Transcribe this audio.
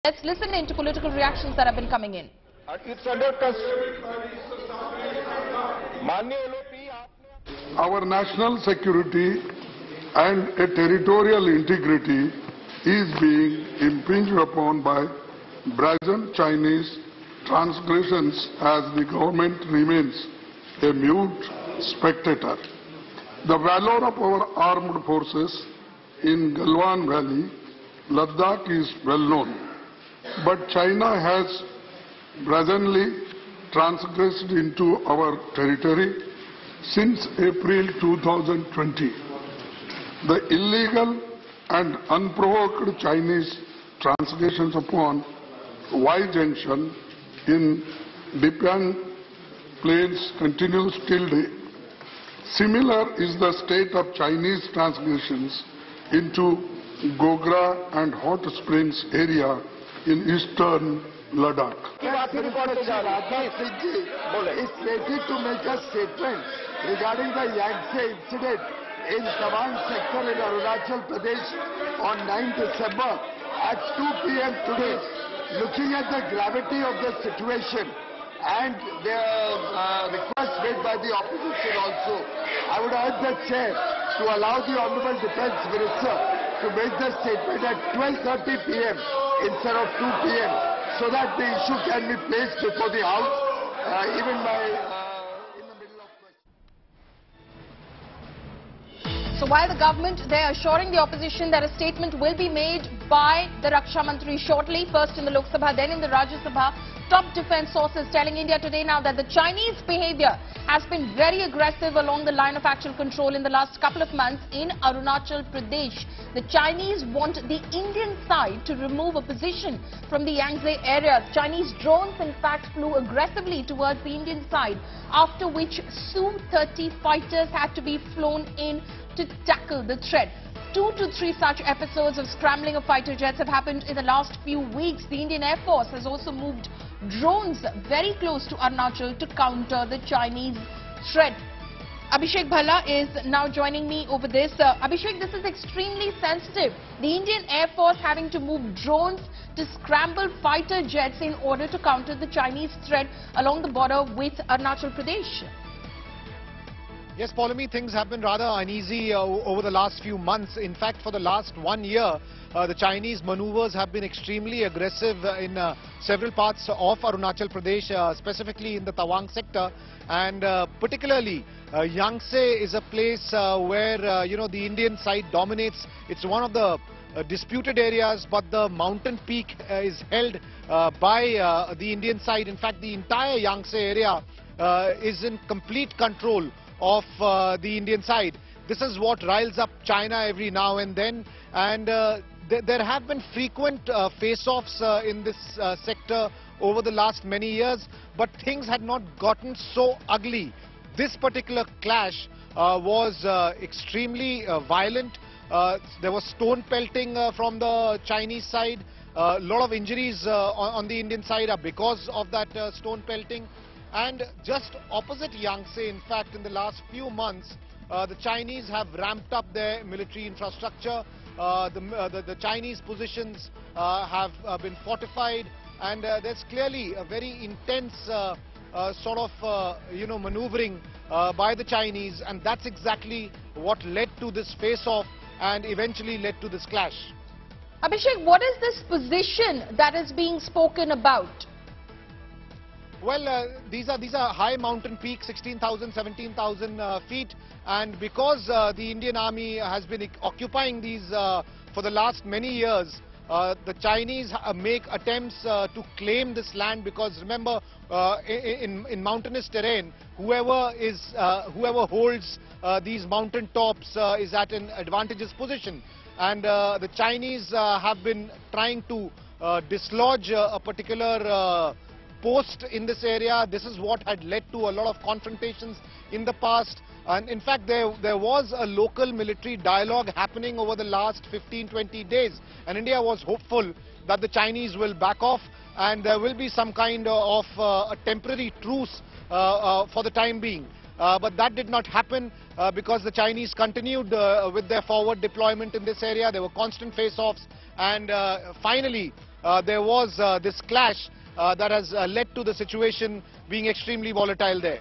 Let's listen into political reactions that have been coming in. It's under Our national security and a territorial integrity is being impinged upon by brazen Chinese transgressions as the government remains a mute spectator. The valor of our armed forces in Galwan Valley, Ladakh is well known. But China has brazenly transgressed into our territory since April 2020. The illegal and unprovoked Chinese transgressions upon Y Junction in Dipiang Plains continues till date. Similar is the state of Chinese transgressions into Gogra and Hot Springs area in eastern Ladakh. Is slated to make a statement regarding the Yangtse incident in Tawang sector in Arunachal Pradesh on 9 December at 2 p.m. today. Looking at the gravity of the situation and the request made by the opposition also, I would urge the chair to allow the Honorable Defence Minister to make the statement at 12:30 p.m. instead of 2 p.m. so that the issue can be placed before the House, even by in the middle of question. So while the government, they are assuring the opposition that a statement will be made by the Raksha Mantri shortly, first in the Lok Sabha, then in the Rajya Sabha. Top defense sources telling India Today now that the Chinese behavior has been very aggressive along the line of actual control in the last couple of months in Arunachal Pradesh. The Chinese want the Indian side to remove a position from the Yangtse area. Chinese drones in fact flew aggressively towards the Indian side, after which Su-30 fighters had to be flown in to tackle the threat. 2 to 3 such episodes of scrambling of fighter jets have happened in the last few weeks. The Indian Air Force has also moved drones very close to Arunachal to counter the Chinese threat. Abhishek Bhalla is now joining me over this. Abhishek, this is extremely sensitive. The Indian Air Force having to move drones to scramble fighter jets in order to counter the Chinese threat along the border with Arunachal Pradesh. Yes, Paulami, things have been rather uneasy over the last few months. In fact, for the last 1 year, the Chinese maneuvers have been extremely aggressive in several parts of Arunachal Pradesh, specifically in the Tawang sector. And particularly, Yangtse is a place where, the Indian side dominates. It's one of the disputed areas, but the mountain peak is held by the Indian side. In fact, the entire Yangtse area is in complete control of the Indian side. This is what riles up China every now and then, and there have been frequent face-offs in this sector over the last many years, but things had not gotten so ugly. This particular clash was extremely violent. There was stone pelting from the Chinese side. A lot of injuries on the Indian side are because of that stone pelting. And just opposite Yangtse, in fact, in the last few months, the Chinese have ramped up their military infrastructure. The Chinese positions have been fortified, and there's clearly a very intense sort of, maneuvering by the Chinese, and that's exactly what led to this face-off and eventually led to this clash. Abhishek, what is this position that is being spoken about? Well, these are high mountain peaks, 16,000, 17,000 feet, and because the Indian Army has been occupying these for the last many years, the Chinese make attempts to claim this land, because remember, in mountainous terrain, whoever holds these mountain tops is at an advantageous position, and the Chinese have been trying to dislodge a particular post in this area. This is what had led to a lot of confrontations in the past, and in fact there was a local military dialogue happening over the last 15-20 days, and India was hopeful that the Chinese will back off and there will be some kind of a temporary truce for the time being. But that did not happen because the Chinese continued with their forward deployment in this area. There were constant face-offs, and finally there was this clash that has led to the situation being extremely volatile there.